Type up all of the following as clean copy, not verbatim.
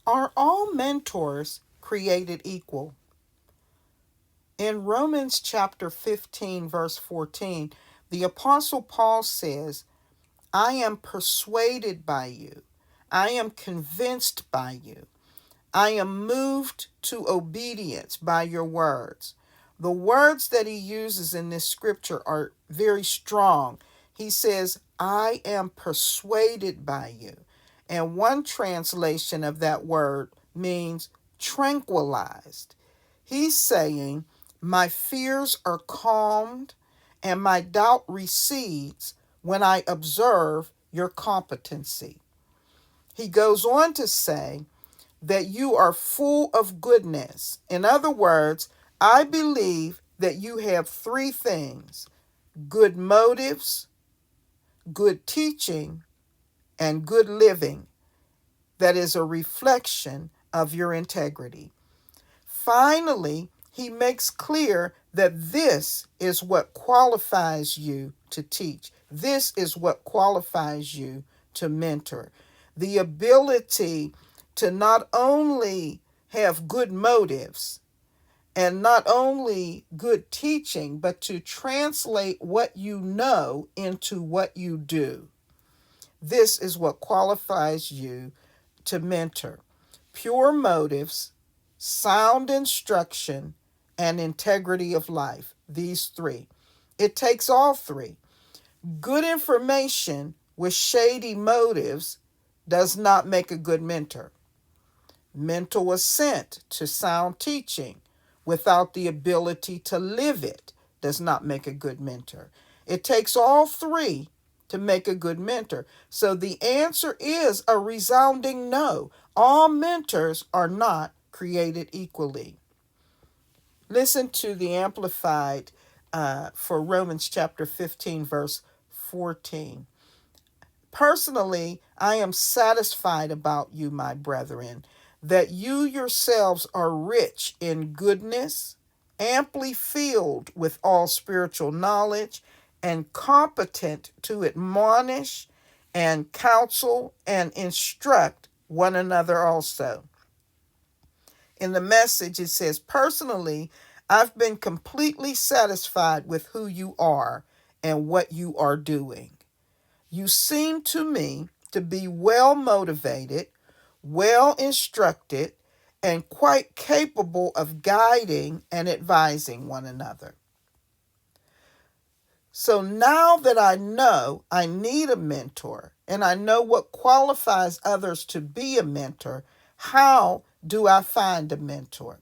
Are all mentors created equal? In Romans chapter 15, verse 14, the Apostle Paul says, I am persuaded by you. I am convinced by you. I am moved to obedience by your words. The words that he uses in this scripture are very strong. He says, I am persuaded by you. And one translation of that word means tranquilized. He's saying, my fears are calmed and my doubt recedes when I observe your competency. He goes on to say that you are full of goodness. In other words, I believe that you have three things: good motives, good teaching, and good living. That is a reflection of your integrity. Finally, he makes clear that this is what qualifies you to teach. This is what qualifies you to mentor. The ability to not only have good motives and not only good teaching, but to translate what you know into what you do. This is what qualifies you to mentor. Pure motives, sound instruction, and integrity of life. These three. It takes all three. Good information with shady motives does not make a good mentor. Mental assent to sound teaching without the ability to live it does not make a good mentor. It takes all three to make a good mentor. So the answer is a resounding no. All mentors are not created equally. Listen to the Amplified for Romans chapter 15, verse 14. Personally, I am satisfied about you, my brethren, that you yourselves are rich in goodness, amply filled with all spiritual knowledge, and competent to admonish and counsel and instruct one another also. In the Message, it says, personally, I've been completely satisfied with who you are and what you are doing. You seem to me to be well motivated, well instructed, and quite capable of guiding and advising one another. So now that I know I need a mentor and I know what qualifies others to be a mentor, how do I find a mentor?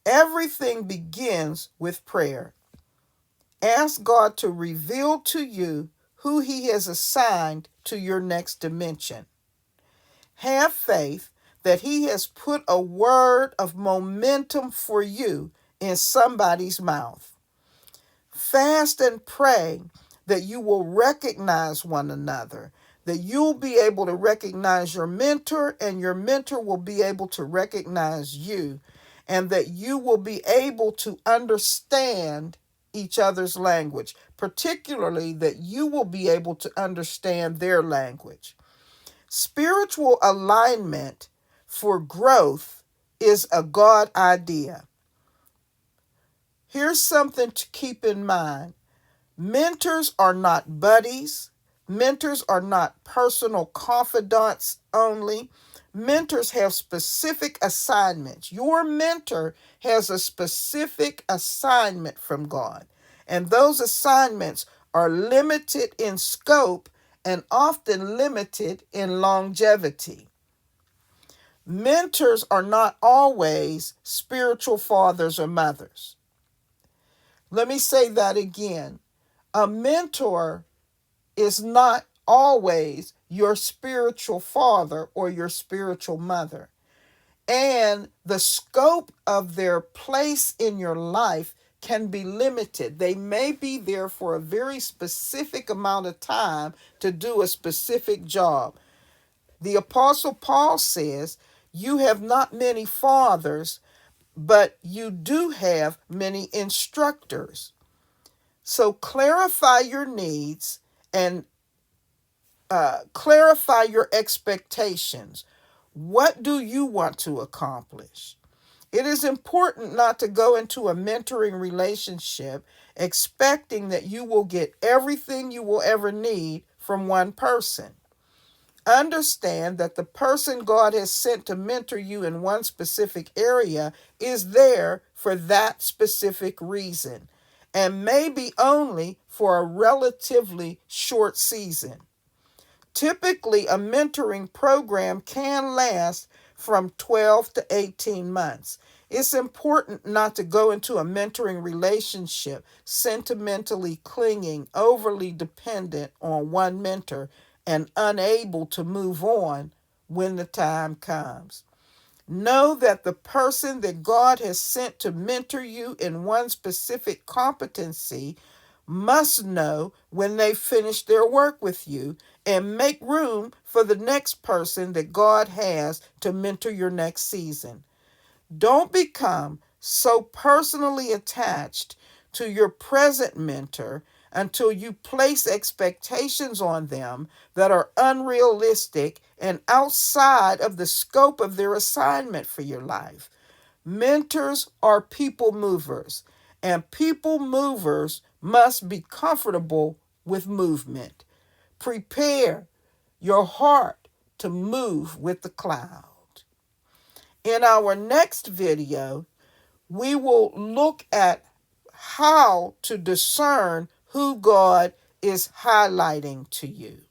Everything begins with prayer. Ask God to reveal to you who He has assigned to your next dimension. Have faith that He has put a word of momentum for you in somebody's mouth. Fast and pray that you will recognize one another, that you'll be able to recognize your mentor and your mentor will be able to recognize you, and that you will be able to understand each other's language, particularly that you will be able to understand their language. Spiritual alignment for growth is a God idea. Here's something to keep in mind. Mentors are not buddies. Mentors are not personal confidants only. Mentors have specific assignments. Your mentor has a specific assignment from God, and those assignments are limited in scope and often limited in longevity. Mentors are not always spiritual fathers or mothers. Let me say that again. A mentor is not always your spiritual father or your spiritual mother. And the scope of their place in your life can be limited. They may be there for a very specific amount of time to do a specific job. The Apostle Paul says, you have not many fathers, but you do have many instructors. So clarify your needs and clarify your expectations. What do you want to accomplish? It is important not to go into a mentoring relationship expecting that you will get everything you will ever need from one person. Understand that the person God has sent to mentor you in one specific area is there for that specific reason, and maybe only for a relatively short season. Typically, a mentoring program can last from 12 to 18 months. It's important not to go into a mentoring relationship sentimentally clinging, overly dependent on one mentor, and unable to move on when the time comes. Know that the person that God has sent to mentor you in one specific competency must know when they finish their work with you and make room for the next person that God has to mentor your next season. Don't become so personally attached to your present mentor until you place expectations on them that are unrealistic and outside of the scope of their assignment for your life. Mentors are people movers, and people movers must be comfortable with movement. Prepare your heart to move with the cloud. In our next video, we will look at how to discern who God is highlighting to you.